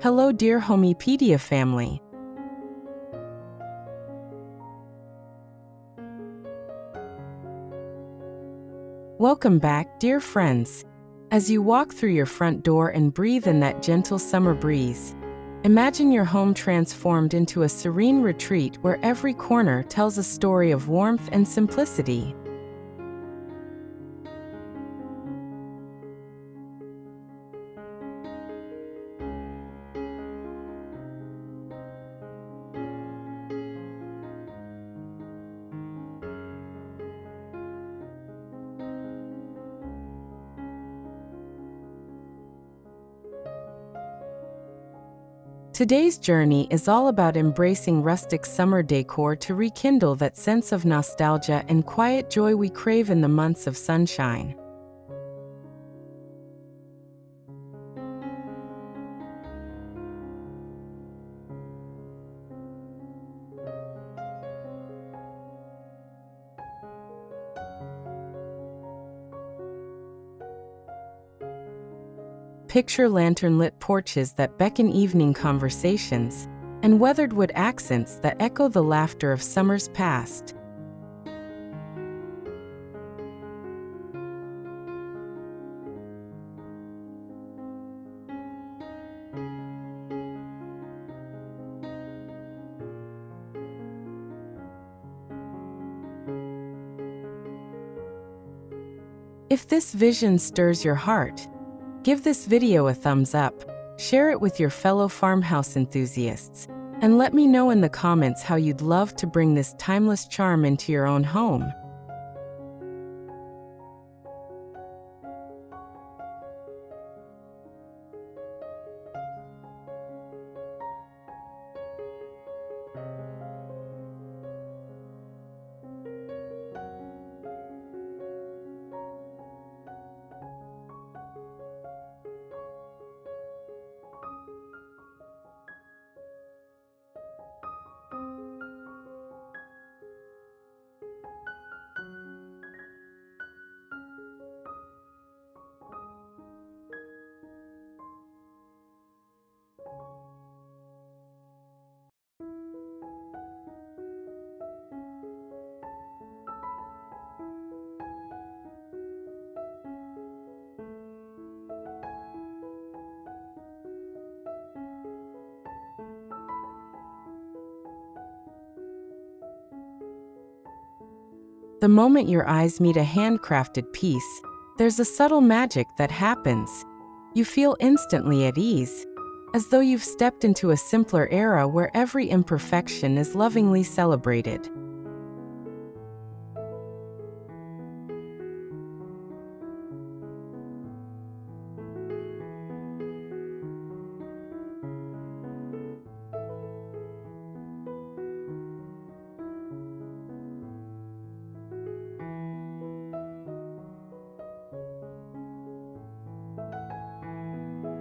Hello, dear Homepedia family. Welcome back, dear friends. As you walk through your front door and breathe in that gentle summer breeze, imagine your home transformed into a serene retreat where every corner tells a story of warmth and simplicity. Today's journey is all about embracing rustic summer decor to rekindle that sense of nostalgia and quiet joy we crave in the months of sunshine. Picture lantern-lit porches that beckon evening conversations, and weathered wood accents that echo the laughter of summers past. If this vision stirs your heart, give this video a thumbs up, share it with your fellow farmhouse enthusiasts, and let me know in the comments how you'd love to bring this timeless charm into your own home. The moment your eyes meet a handcrafted piece, there's a subtle magic that happens. You feel instantly at ease, as though you've stepped into a simpler era where every imperfection is lovingly celebrated.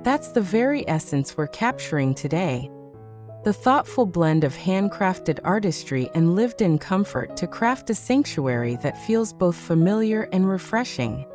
That's the very essence we're capturing today. The thoughtful blend of handcrafted artistry and lived-in comfort to craft a sanctuary that feels both familiar and refreshing.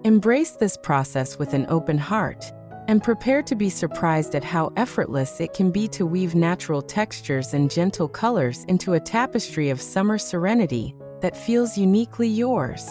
Embrace this process with an open heart, and prepare to be surprised at how effortless it can be to weave natural textures and gentle colors into a tapestry of summer serenity that feels uniquely yours.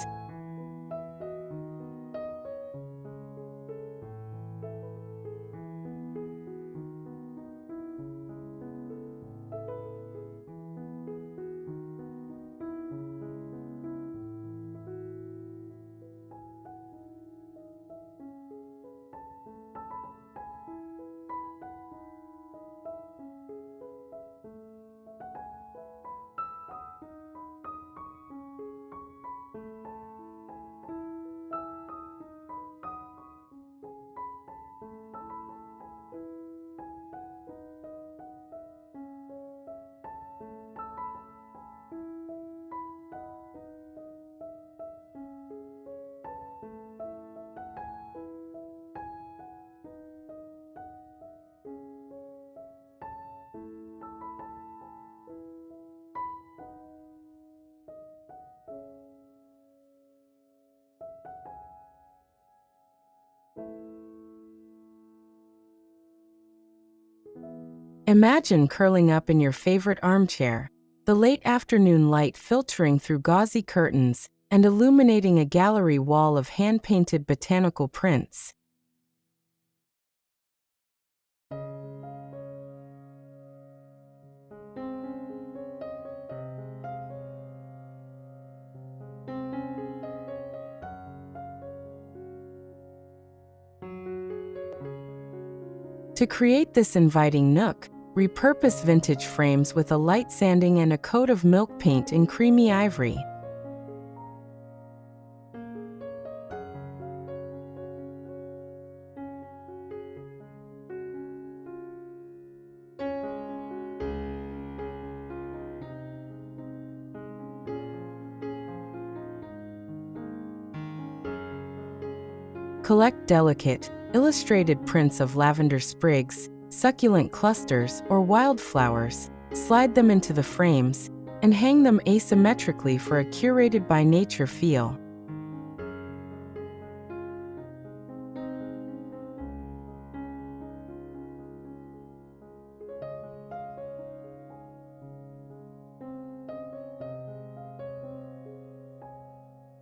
Imagine curling up in your favorite armchair, the late afternoon light filtering through gauzy curtains and illuminating a gallery wall of hand-painted botanical prints. To create this inviting nook, repurpose vintage frames with a light sanding and a coat of milk paint in creamy ivory. Collect delicate, illustrated prints of lavender sprigs, succulent clusters, or wildflowers, slide them into the frames, and hang them asymmetrically for a curated by nature feel.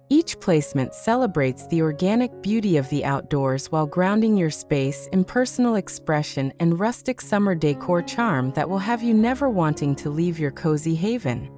Each placement celebrates the organic beauty of the outdoors while grounding your space in personal expression and rustic summer decor charm that will have you never wanting to leave your cozy haven.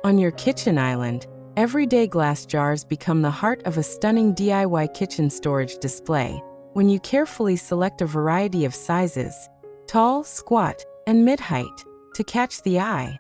On your kitchen island, everyday glass jars become the heart of a stunning DIY kitchen storage display when you carefully select a variety of sizes, tall, squat, and mid-height, to catch the eye.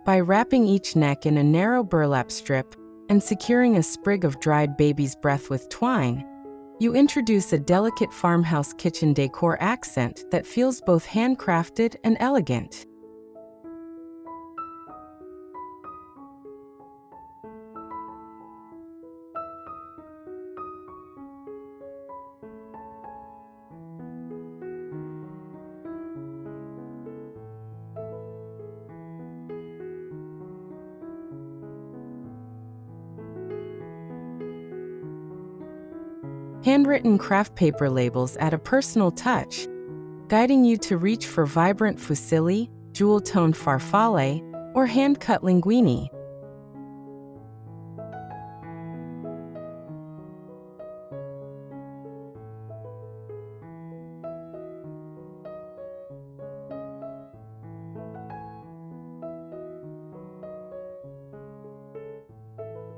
By wrapping each neck in a narrow burlap strip and securing a sprig of dried baby's breath with twine, you introduce a delicate farmhouse kitchen decor accent that feels both handcrafted and elegant. Handwritten craft paper labels add a personal touch, guiding you to reach for vibrant fusilli, jewel-toned farfalle, or hand-cut linguine.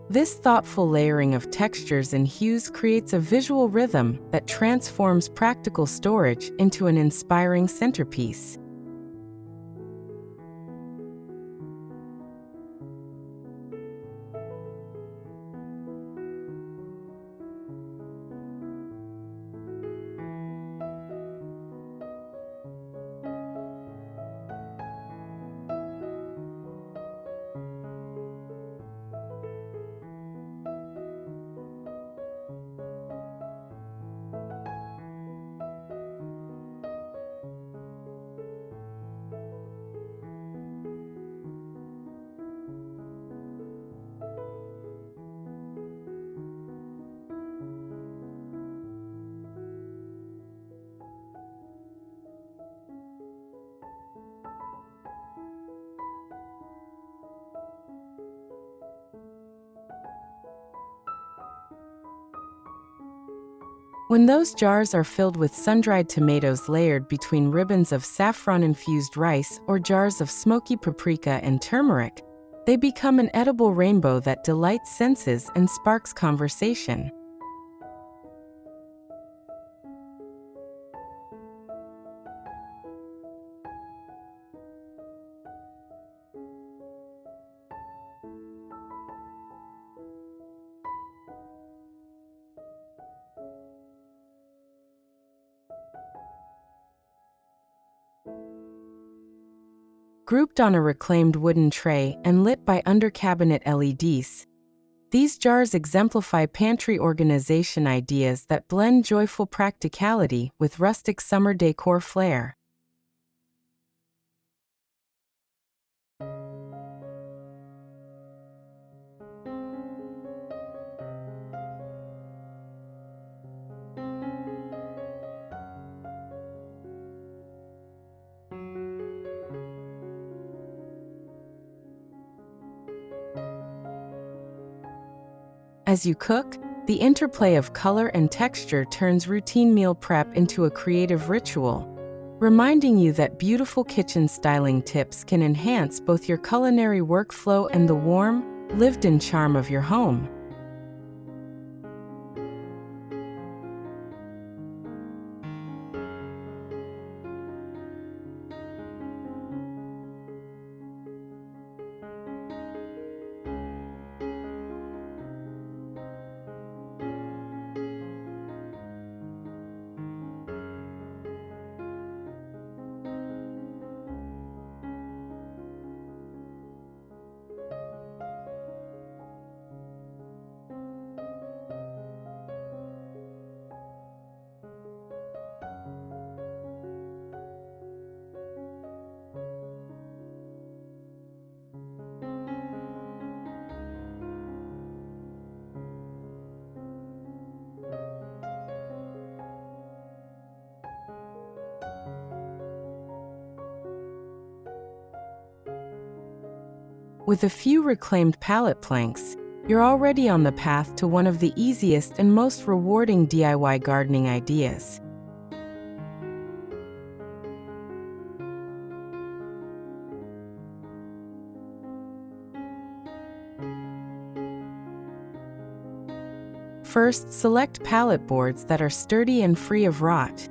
This thoughtful layering of textures and hues creates a visual rhythm that transforms practical storage into an inspiring centerpiece. When those jars are filled with sun-dried tomatoes layered between ribbons of saffron-infused rice or jars of smoky paprika and turmeric, they become an edible rainbow that delights senses and sparks conversation. Grouped on a reclaimed wooden tray and lit by under-cabinet LEDs, these jars exemplify pantry organization ideas that blend joyful practicality with rustic summer decor flair. As you cook, the interplay of color and texture turns routine meal prep into a creative ritual, reminding you that beautiful kitchen styling tips can enhance both your culinary workflow and the warm, lived-in charm of your home. With a few reclaimed pallet planks, you're already on the path to one of the easiest and most rewarding DIY gardening ideas. First, select pallet boards that are sturdy and free of rot.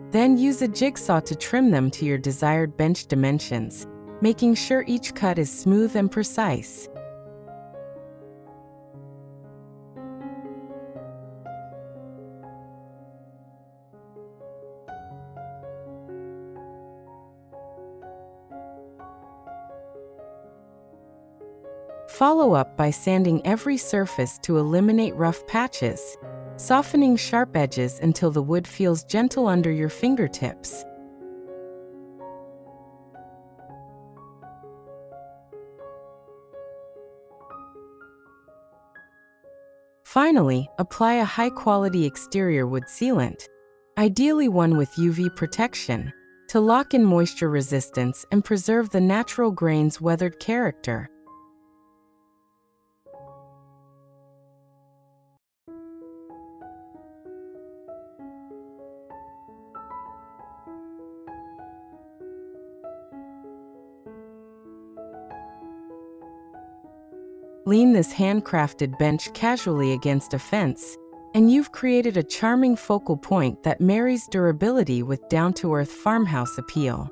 Then use a jigsaw to trim them to your desired bench dimensions, making sure each cut is smooth and precise. Follow up by sanding every surface to eliminate rough patches, softening sharp edges until the wood feels gentle under your fingertips. Finally, apply a high-quality exterior wood sealant, ideally one with UV protection, to lock in moisture resistance and preserve the natural grain's weathered character. Lean this handcrafted bench casually against a fence, and you've created a charming focal point that marries durability with down-to-earth farmhouse appeal.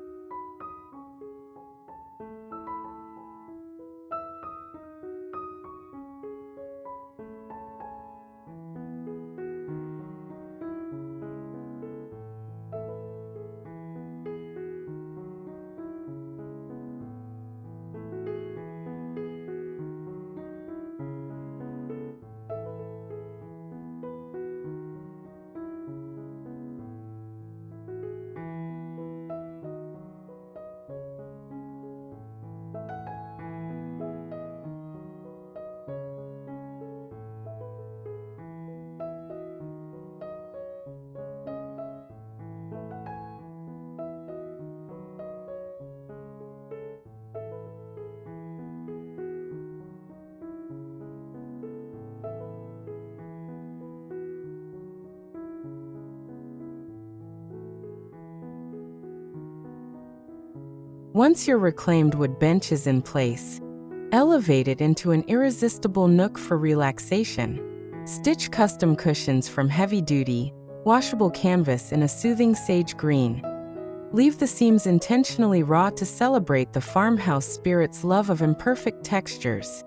Once your reclaimed wood bench is in place, elevate it into an irresistible nook for relaxation. Stitch custom cushions from heavy-duty, washable canvas in a soothing sage green. Leave the seams intentionally raw to celebrate the farmhouse spirit's love of imperfect textures.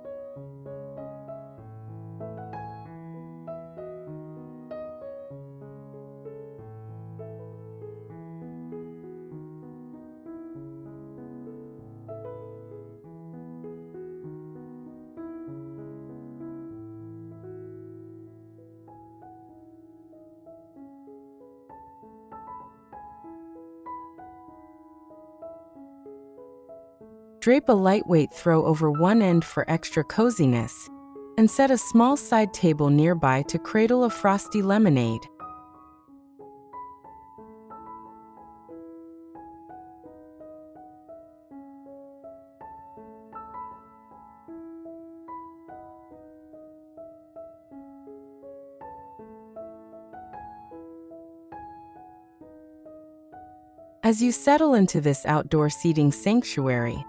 Drape a lightweight throw over one end for extra coziness, and set a small side table nearby to cradle a frosty lemonade. As you settle into this outdoor seating sanctuary,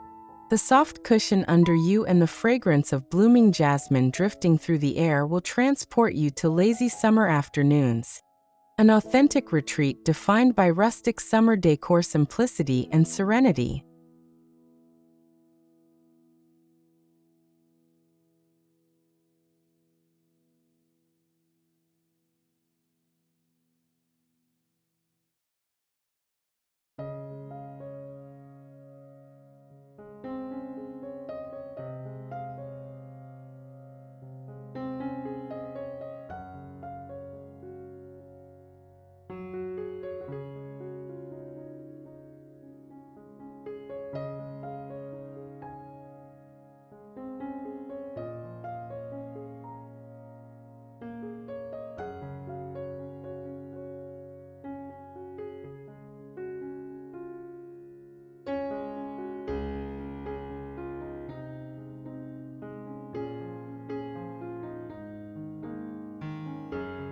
the soft cushion under you and the fragrance of blooming jasmine drifting through the air will transport you to lazy summer afternoons. An authentic retreat defined by rustic summer decor simplicity and serenity.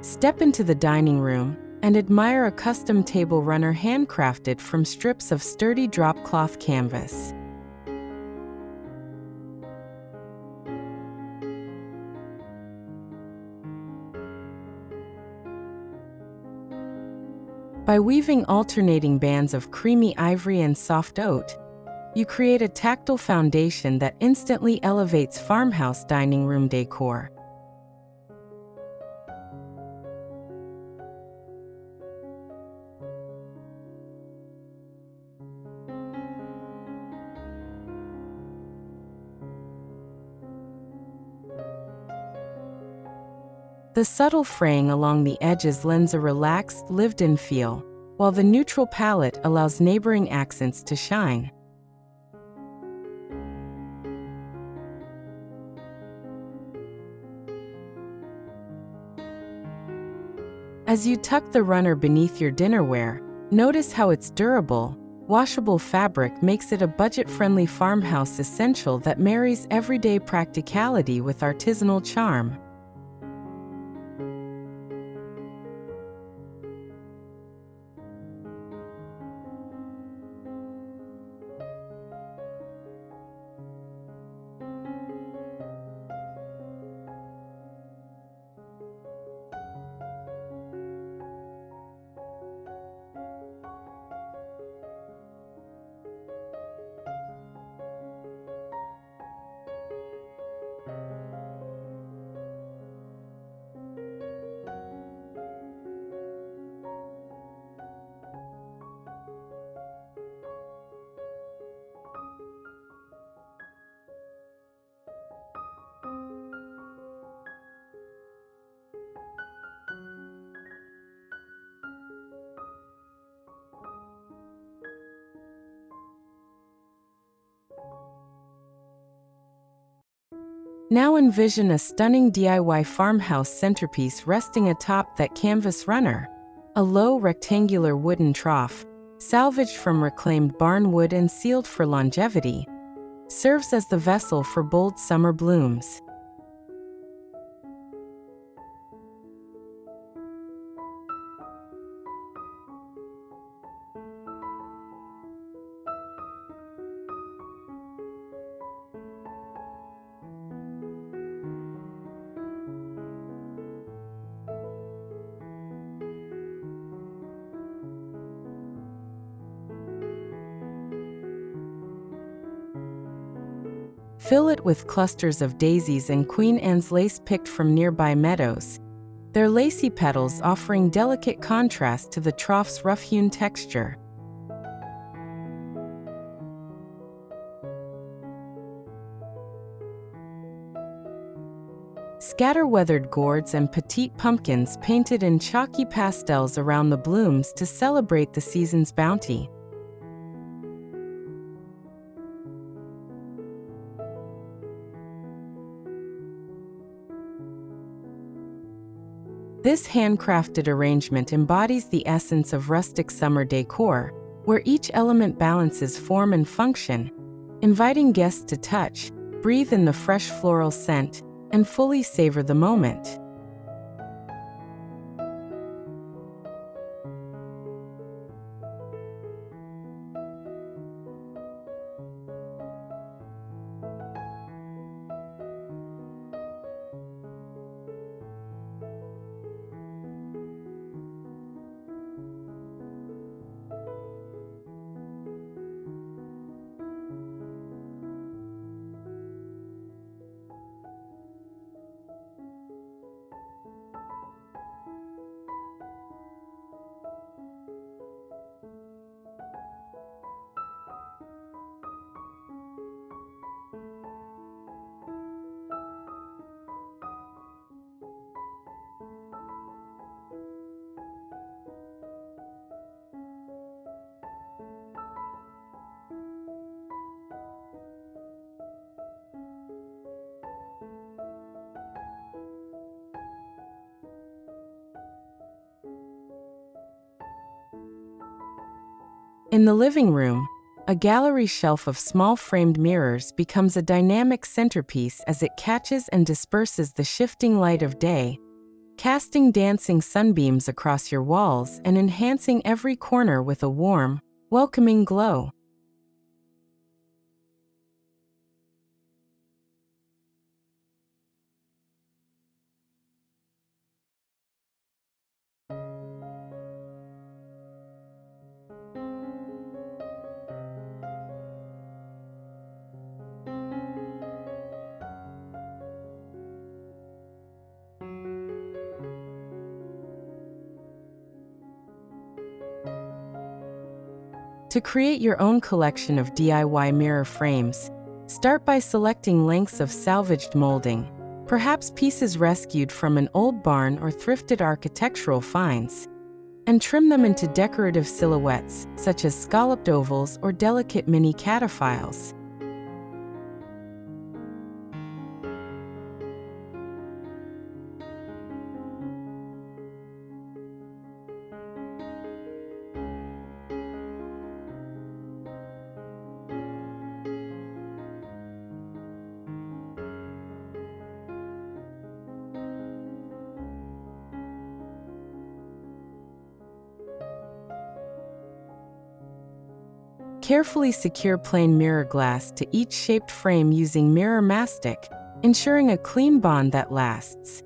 Step into the dining room and admire a custom table runner handcrafted from strips of sturdy drop cloth canvas. By weaving alternating bands of creamy ivory and soft oat, you create a tactile foundation that instantly elevates farmhouse dining room decor. The subtle fraying along the edges lends a relaxed, lived-in feel, while the neutral palette allows neighboring accents to shine. As you tuck the runner beneath your dinnerware, notice how its durable, washable fabric makes it a budget-friendly farmhouse essential that marries everyday practicality with artisanal charm. Now envision a stunning DIY farmhouse centerpiece resting atop that canvas runner. A low rectangular wooden trough, salvaged from reclaimed barn wood and sealed for longevity, serves as the vessel for bold summer blooms. Fill it with clusters of daisies and Queen Anne's lace picked from nearby meadows, their lacy petals offering delicate contrast to the trough's rough-hewn texture. Scatter weathered gourds and petite pumpkins painted in chalky pastels around the blooms to celebrate the season's bounty. This handcrafted arrangement embodies the essence of rustic summer decor, where each element balances form and function, inviting guests to touch, breathe in the fresh floral scent, and fully savor the moment. In the living room, a gallery shelf of small framed mirrors becomes a dynamic centerpiece as it catches and disperses the shifting light of day, casting dancing sunbeams across your walls and enhancing every corner with a warm, welcoming glow. To create your own collection of DIY mirror frames, start by selecting lengths of salvaged molding, perhaps pieces rescued from an old barn or thrifted architectural finds, and trim them into decorative silhouettes, such as scalloped ovals or delicate mini cataphiles. Carefully secure plain mirror glass to each shaped frame using mirror mastic, ensuring a clean bond that lasts.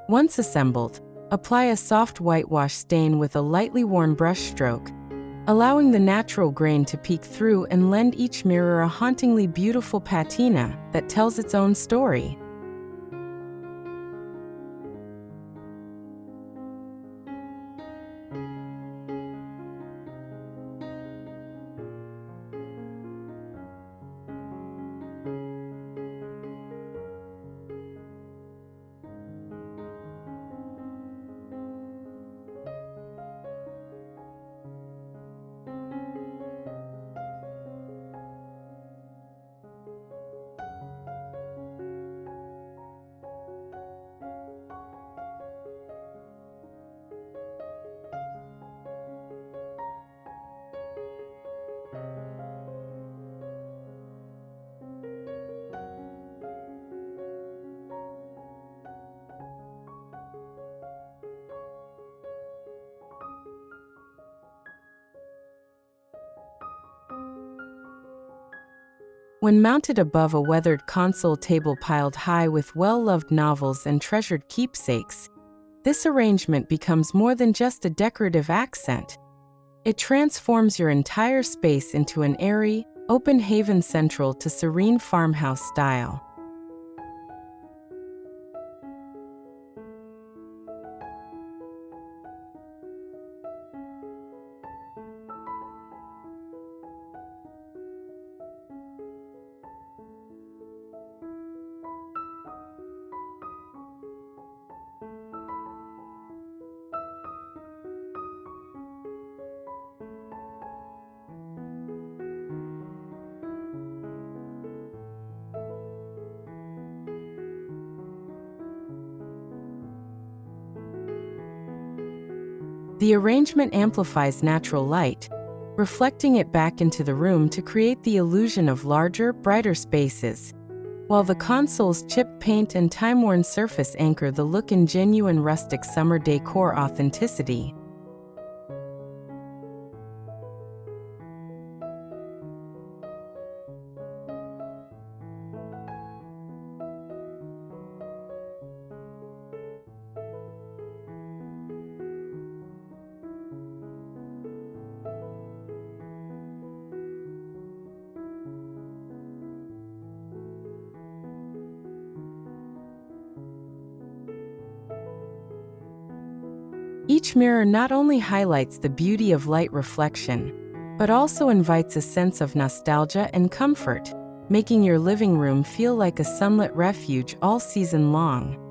Once assembled, apply a soft whitewash stain with a lightly worn brush stroke, allowing the natural grain to peek through and lend each mirror a hauntingly beautiful patina that tells its own story. When mounted above a weathered console table piled high with well-loved novels and treasured keepsakes, this arrangement becomes more than just a decorative accent. It transforms your entire space into an airy, open haven central to Serene farmhouse style. The arrangement amplifies natural light, reflecting it back into the room to create the illusion of larger, brighter spaces, while the console's chipped paint and time-worn surface anchor the look in genuine rustic summer decor authenticity. Each mirror not only highlights the beauty of light reflection, but also invites a sense of nostalgia and comfort, making your living room feel like a sunlit refuge all season long.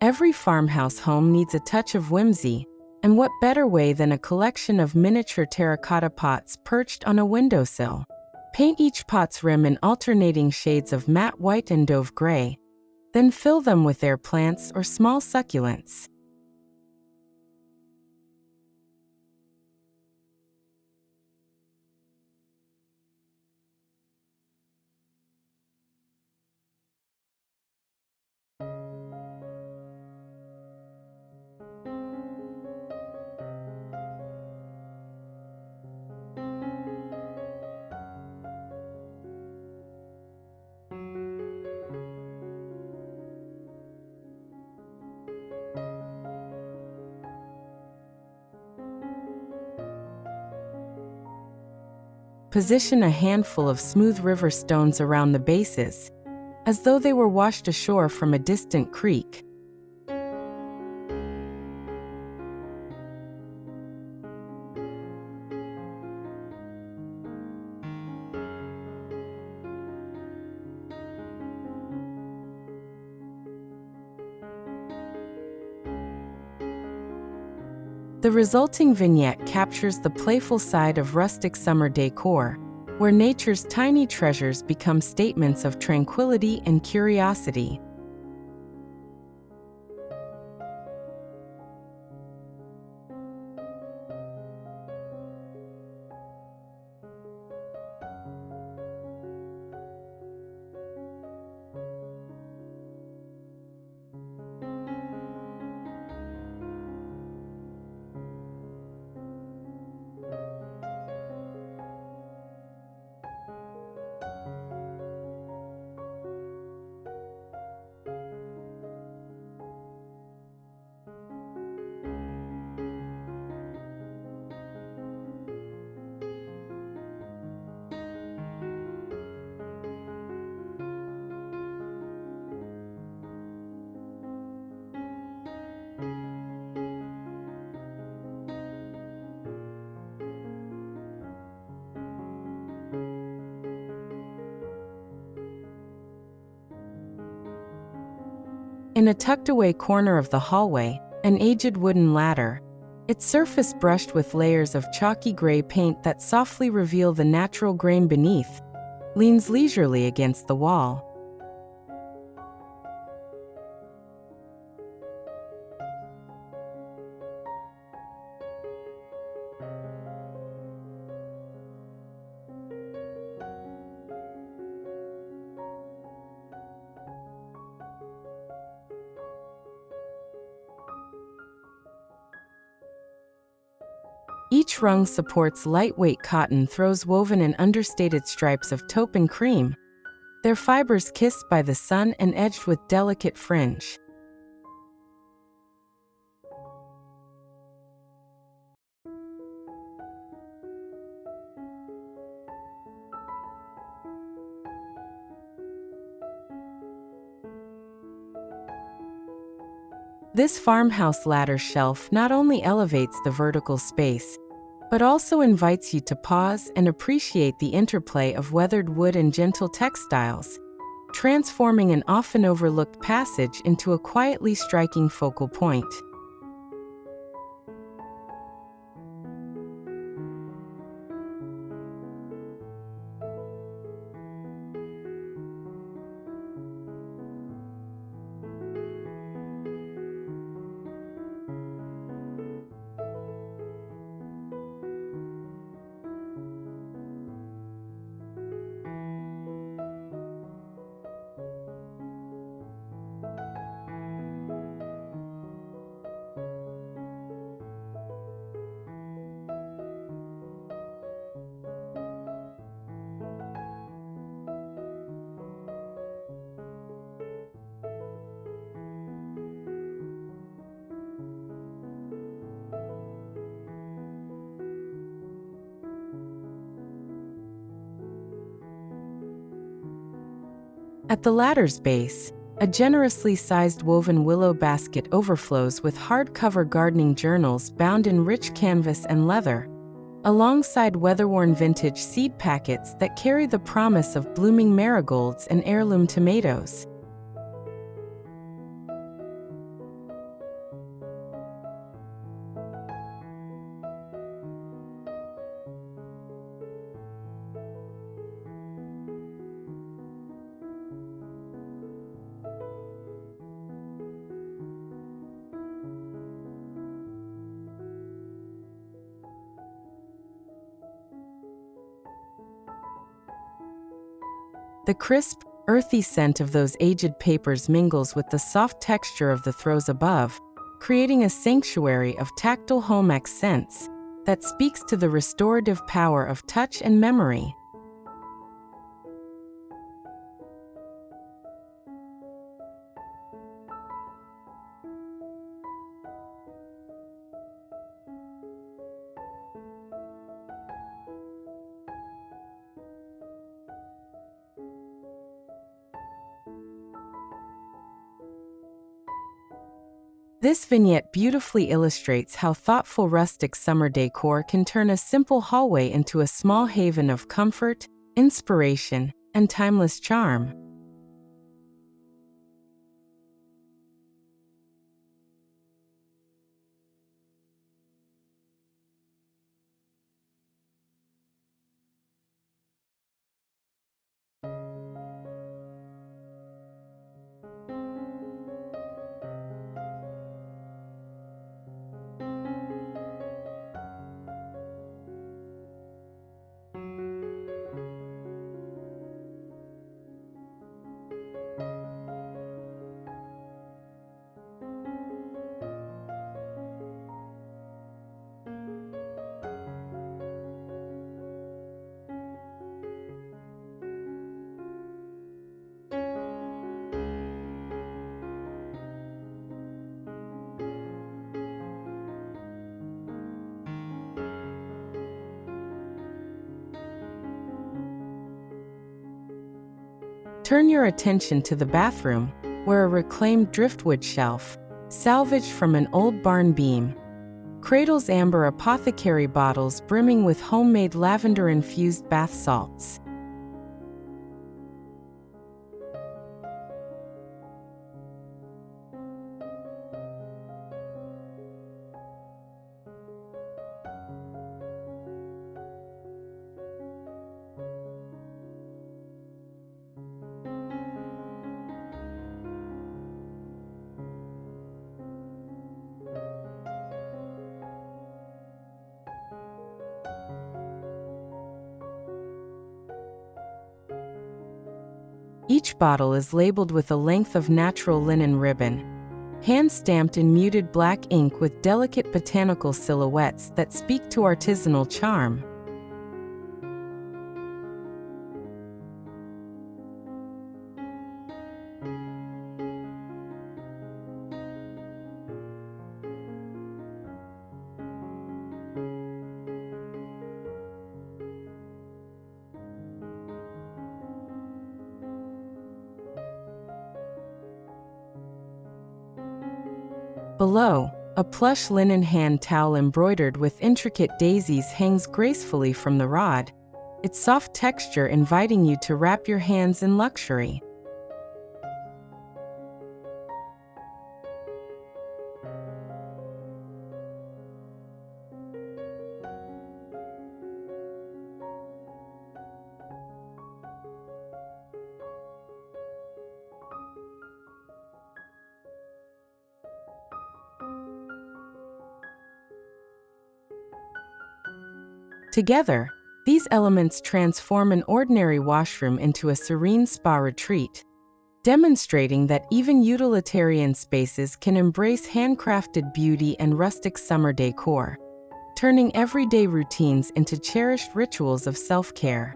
Every farmhouse home needs a touch of whimsy, and what better way than a collection of miniature terracotta pots perched on a windowsill? Paint each pot's rim in alternating shades of matte white and dove gray, then fill them with air plants or small succulents. Position a handful of smooth river stones around the bases, as though they were washed ashore from a distant creek. The resulting vignette captures the playful side of rustic summer decor, where nature's tiny treasures become statements of tranquility and curiosity. In a tucked-away corner of the hallway, an aged wooden ladder, its surface brushed with layers of chalky gray paint that softly reveal the natural grain beneath, leans leisurely against the wall. Each rung supports lightweight cotton throws woven in understated stripes of taupe and cream, their fibers kissed by the sun and edged with delicate fringe. This farmhouse ladder shelf not only elevates the vertical space, but also invites you to pause and appreciate the interplay of weathered wood and gentle textiles, transforming an often overlooked passage into a quietly striking focal point. At the ladder's base, a generously sized woven willow basket overflows with hardcover gardening journals bound in rich canvas and leather, alongside weather-worn vintage seed packets that carry the promise of blooming marigolds and heirloom tomatoes. The crisp, earthy scent of those aged papers mingles with the soft texture of the throws above, creating a sanctuary of tactile home accents that speaks to the restorative power of touch and memory. This vignette beautifully illustrates how thoughtful rustic summer decor can turn a simple hallway into a small haven of comfort, inspiration, and timeless charm. Turn your attention to the bathroom, where a reclaimed driftwood shelf, salvaged from an old barn beam, cradles amber apothecary bottles brimming with homemade lavender-infused bath salts. Each bottle is labeled with a length of natural linen ribbon, hand-stamped in muted black ink with delicate botanical silhouettes that speak to artisanal charm. Below, a plush linen hand towel embroidered with intricate daisies hangs gracefully from the rod, its soft texture inviting you to wrap your hands in luxury. Together, these elements transform an ordinary washroom into a serene spa retreat, demonstrating that even utilitarian spaces can embrace handcrafted beauty and rustic summer decor, turning everyday routines into cherished rituals of self-care.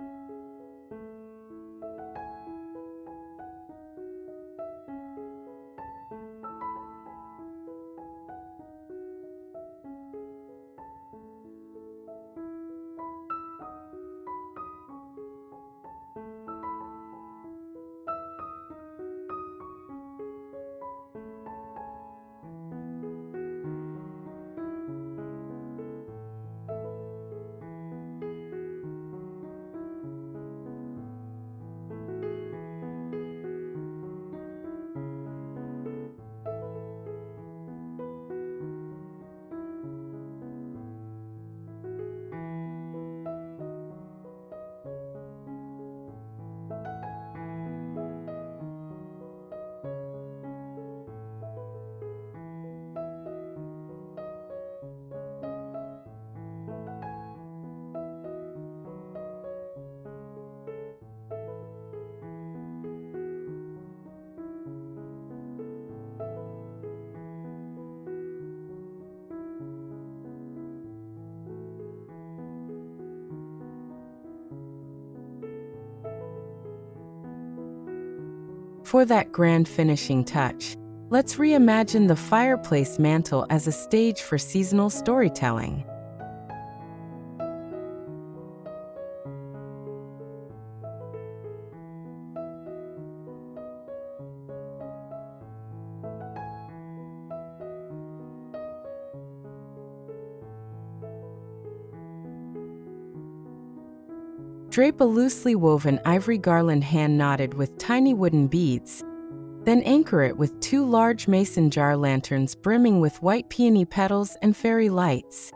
For that grand finishing touch, let's reimagine the fireplace mantle as a stage for seasonal storytelling. Drape a loosely woven ivory garland hand-knotted with tiny wooden beads, then anchor it with 2 large mason jar lanterns brimming with white peony petals and fairy lights.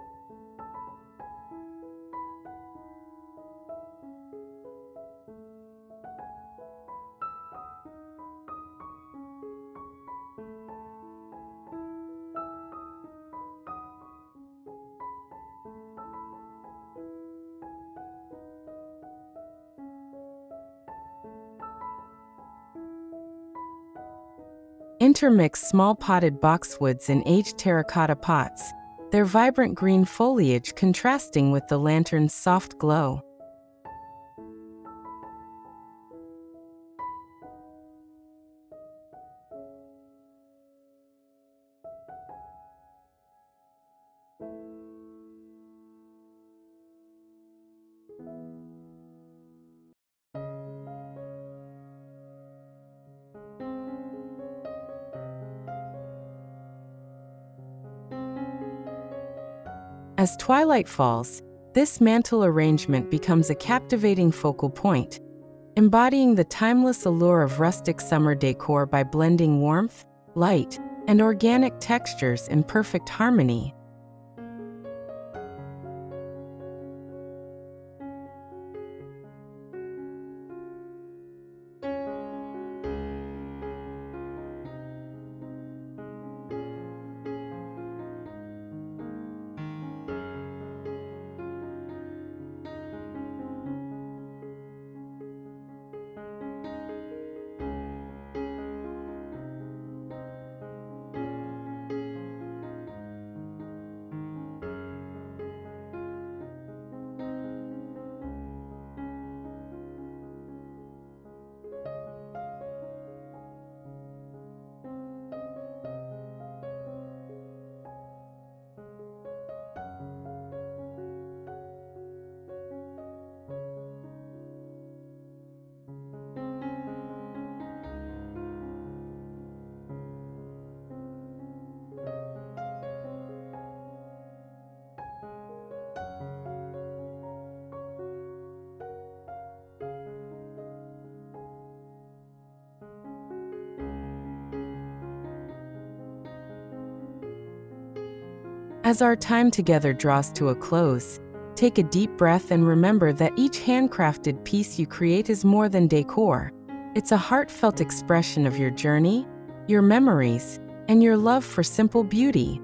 Intermix small potted boxwoods in aged terracotta pots, their vibrant green foliage contrasting with the lantern's soft glow. As twilight falls, this mantle arrangement becomes a captivating focal point, embodying the timeless allure of rustic summer decor by blending warmth, light, and organic textures in perfect harmony. As our time together draws to a close, take a deep breath and remember that each handcrafted piece you create is more than decor. It's a heartfelt expression of your journey, your memories, and your love for simple beauty.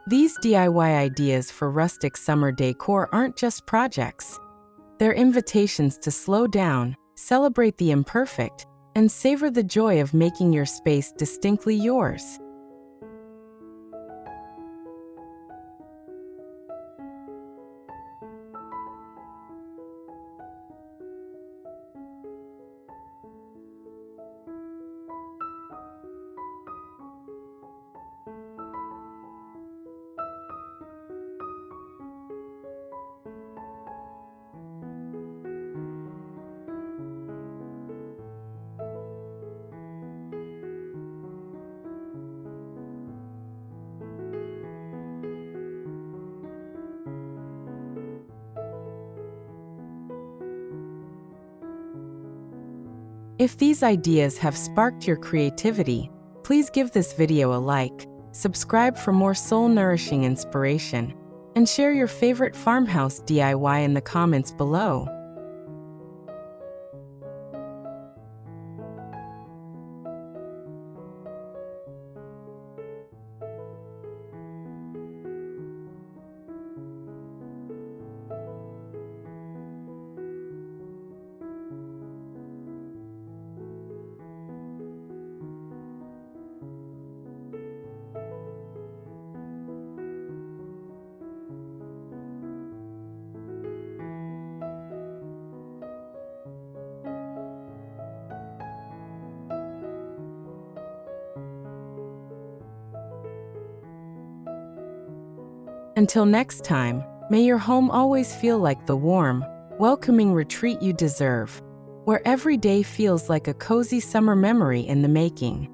These DIY ideas for rustic summer decor aren't just projects. They're invitations to slow down, celebrate the imperfect, and savor the joy of making your space distinctly yours. If these ideas have sparked your creativity, please give this video a like, subscribe for more soul-nourishing inspiration, and share your favorite farmhouse DIY in the comments below. Until next time, may your home always feel like the warm, welcoming retreat you deserve, where every day feels like a cozy summer memory in the making.